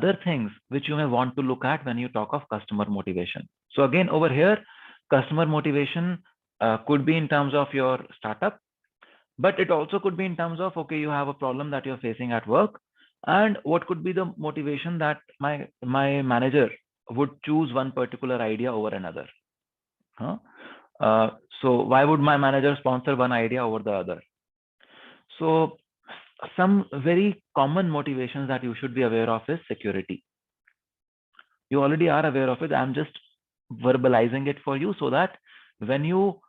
other things which you may want to look at when you talk of customer motivation. So again, over here, customer motivation could be in terms of your startup, but it also could be in terms of, okay, you have a problem that you're facing at work, and what could be the motivation that my manager would choose one particular idea over another. Huh? So why would my manager sponsor one idea over the other? So some very common motivations that you should be aware of is security. You already are aware of it. I'm just verbalizing it for you so that when you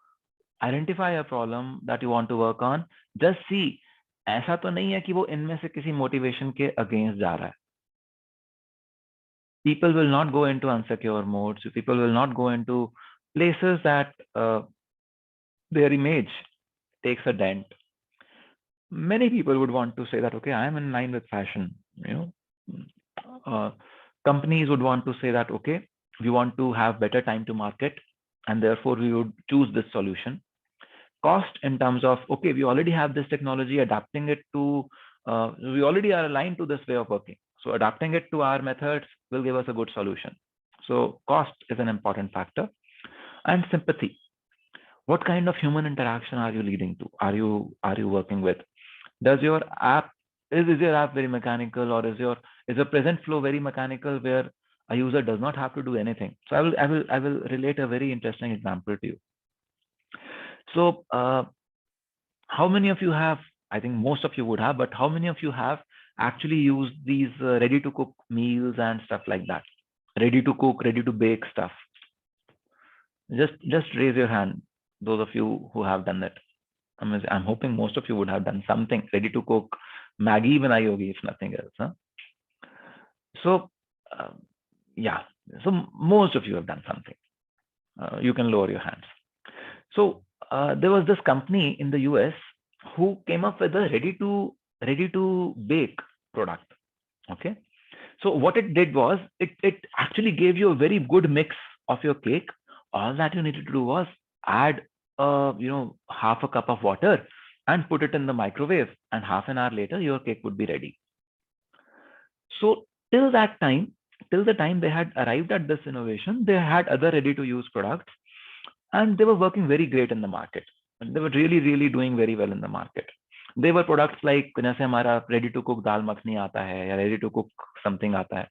identify a problem that you want to work on, just see, ऐसा तो नहीं है कि वो इनमें से किसी motivation के against जा रहा है. People will not go into unsecure modes. People will not go into places that their image takes a dent. Many people would want to say that, okay, I am in line with fashion. Companies would want to say that, okay, we want to have better time to market, and therefore we would choose this solution. Cost in terms of, okay, we already have this technology, adapting it to, we already are aligned to this way of working. So adapting it to our methods will give us a good solution. So cost is an important factor. And sympathy. What kind of human interaction are you leading to? Are you working with? Does your app, is your app very mechanical, or is the present flow very mechanical where a user does not have to do anything? So I will relate a very interesting example to you. So how many of you have, I think most of you would have, but how many of you have actually used these ready to cook meals and stuff like that? Ready to cook, ready to bake stuff. Just raise your hand, those of you who have done that. I'm hoping most of you would have done something. Ready to cook, Maggie banai hogi, if nothing else. Huh? So yeah, so most of you have done something. You can lower your hands. So there was this company in the US who came up with a ready to bake product. Okay, so what it did was it actually gave you a very good mix of your cake. All that you needed to do was add half a cup of water and put it in the microwave, and half an hour later your cake would be ready. So till the time they had arrived at this innovation, they had other ready to use products, and they were working very great in the market. They were really doing very well in the market. They were products like, जैसे हमारा ready to cook दाल मखनी आता है, या ready to cook something आता है.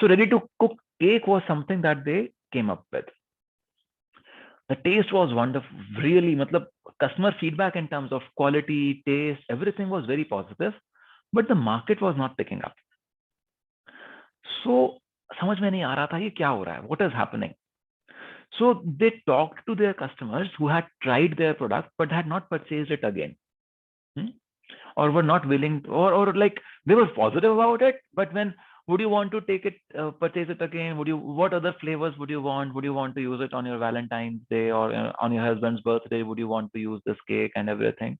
So ready to cook cake was something that they came up with. The taste was wonderful, really. मतलब customer feedback in terms of quality, taste, everything was very positive, but the market was not picking up. So समझ में नहीं आ रहा था ये क्या हो रहा है, what is happening. So they talked to their customers who had tried their product but had not purchased it again, or were not willing to, or like they were positive about it, but when would you want to take it, purchase it again? What other flavors would you want? Would you want to use it on your Valentine's Day or on your husband's birthday? Would you want to use this cake and everything?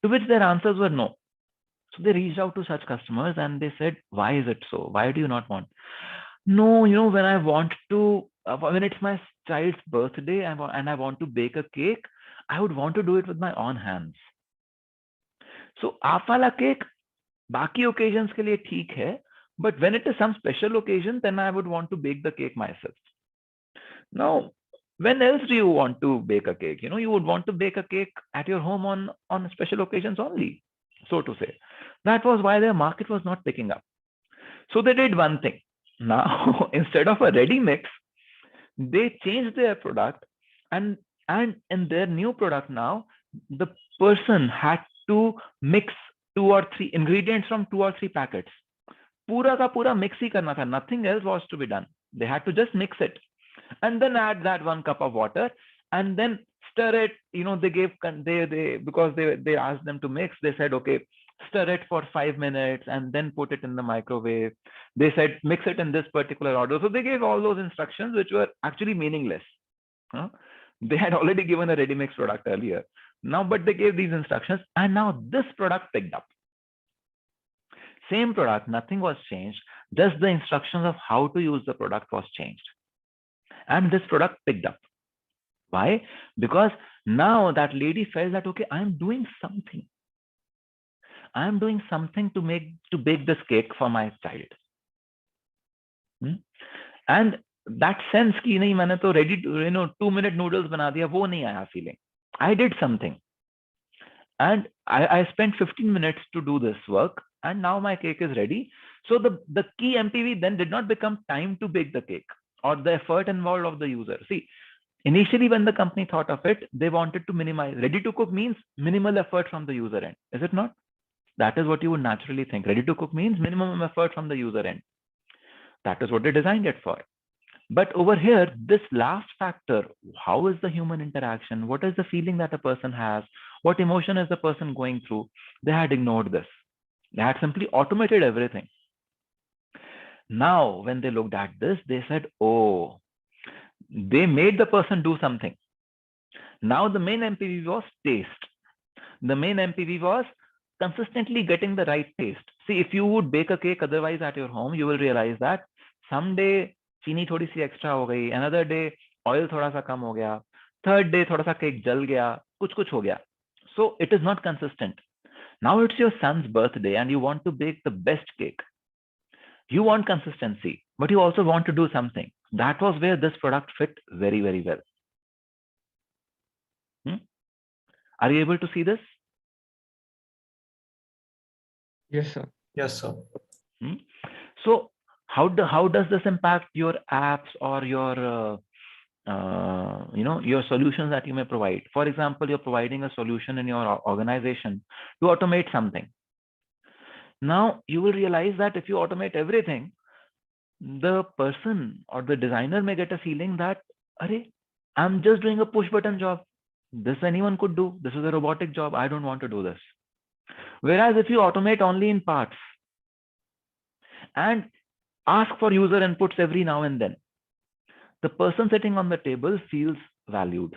To which their answers were no. So they reached out to such customers and they said, why is it so? Why do you not want? No, when I want to, when it's my child's birthday and I want to bake a cake, I would want to do it with my own hands. So आप वाला cake बाकी occasions के लिए ठीक है, but when it is some special occasion, then I would want to bake the cake myself. Now, when else do you want to bake a cake? You would want to bake a cake at your home on special occasions only, so to say. That was why their market was not picking up. So they did one thing. Now, instead of a ready mix, they changed their product, and in their new product now, the person had to mix 2 or 3 ingredients from 2 or 3 packets. पूरा का पूरा mix ही करना था. Nothing else was to be done. They had to just mix it and then add that 1 cup of water and then stir it. Because they asked them to mix, they said, okay, stir it for 5 minutes and then put it in the microwave. They said mix it in this particular order. So they gave all those instructions which were actually meaningless. They had already given a ready mix product earlier. Now, but they gave these instructions, and now this product picked up. Same product, nothing was changed. Just the instructions of how to use the product was changed. And this product picked up. Why? Because now that lady felt that, okay, I'm doing something. I'm doing something to bake this cake for my child. And that sense कि नहीं मैंने तो ready to 2-minute noodles बना दिया, वो नहीं आया feeling. I did something and I spent 15 minutes to do this work and now my cake is ready. So the key MPV then did not become time to bake the cake or the effort involved of the user. See, initially when the company thought of it, they wanted to minimize. Ready to cook means minimal effort from the user end, is it not? That is what you would naturally think. Ready to cook means minimum effort from the user end. That is what they designed it for. But over here, this last factor, how is the human interaction? What is the feeling that a person has? What emotion is the person going through? They had ignored this. They had simply automated everything. Now, when they looked at this, they said, oh, they made the person do something. Now the main MPV was taste. The main MPV was consistently getting the right taste. See, if you would bake a cake otherwise at your home, you will realize that someday चीनी थोड़ी सी extra हो गई, another day oil थोड़ा सा कम हो गया, third day थोड़ा सा केक जल गया, कुछ कुछ हो गया. So it is not consistent. Now it's your son's birthday and you want to bake the best cake. You want consistency, but you also want to do something. That was where this product fit very, very well. Are you able to see this? Yes, sir. Yes, sir. So how does this impact your apps or your your solutions that you may provide? For example, you're providing a solution in your organization to automate something. Now you will realize that if you automate everything, the person or the designer may get a feeling that, Arey, I'm just doing a push button job. This anyone could do. This is a robotic job. I don't want to do this. Whereas if you automate only in parts and ask for user inputs every now and then, the person sitting on the table feels valued.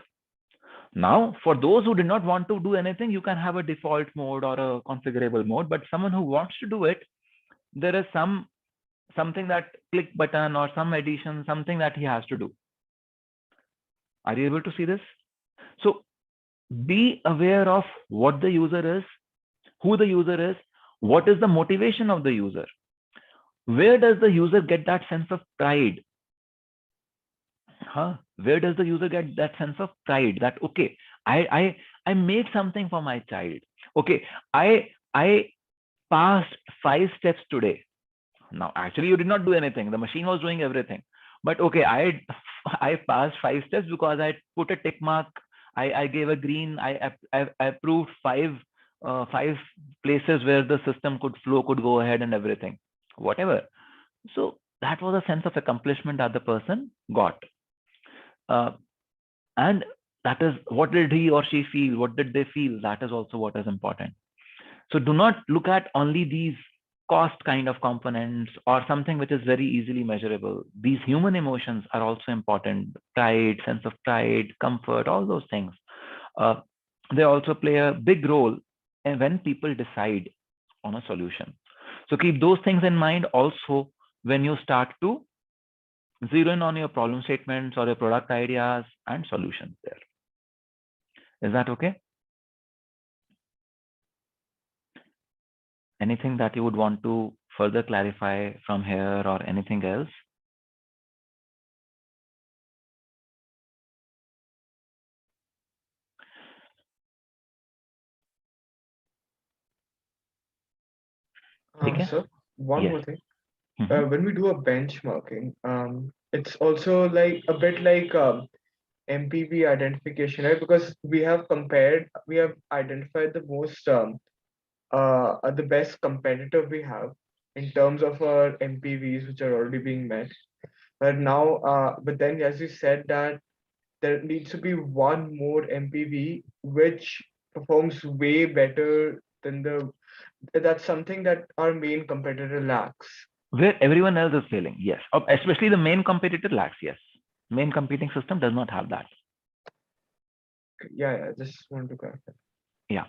Now, for those who did not want to do anything, you can have a default mode or a configurable mode, but someone who wants to do it, there is something that click button or some addition, something that he has to do. Are you able to see this? So be aware of what the user is, who the user is, what is the motivation of the user. Where does the user get that sense of pride? Where does the user get that sense of pride that, okay, I made something for my child. Okay, I passed 5 steps today. Now, actually, you did not do anything. The machine was doing everything. But okay, I passed 5 steps because I put a tick mark. I gave a green. I approved 5 places where the system could go ahead and everything, whatever. So that was a sense of accomplishment that the person got. And that is, what did he or she feel? What did they feel? That is also what is important. So do not look at only these cost kind of components or something which is very easily measurable. These human emotions are also important. Pride, sense of pride, comfort, all those things. They also play a big role when people decide on a solution. So keep those things in mind also when you start to zero in on your problem statements or your product ideas and solutions there. Is that okay? Anything that you would want to further clarify from here or anything else? Sir, one Yes. more thing. When we do a benchmarking, it's also like a bit like MPV identification, right? Because we have identified the most the best competitor we have in terms of our MPVs, which are already being met. But now, but then as you said that there needs to be one more MPV which performs way better than that's something that our main competitor lacks. Where everyone else is failing, yes. Especially the main competitor lacks, yes. Main competing system does not have that. Yeah, just want to clarify. Yeah.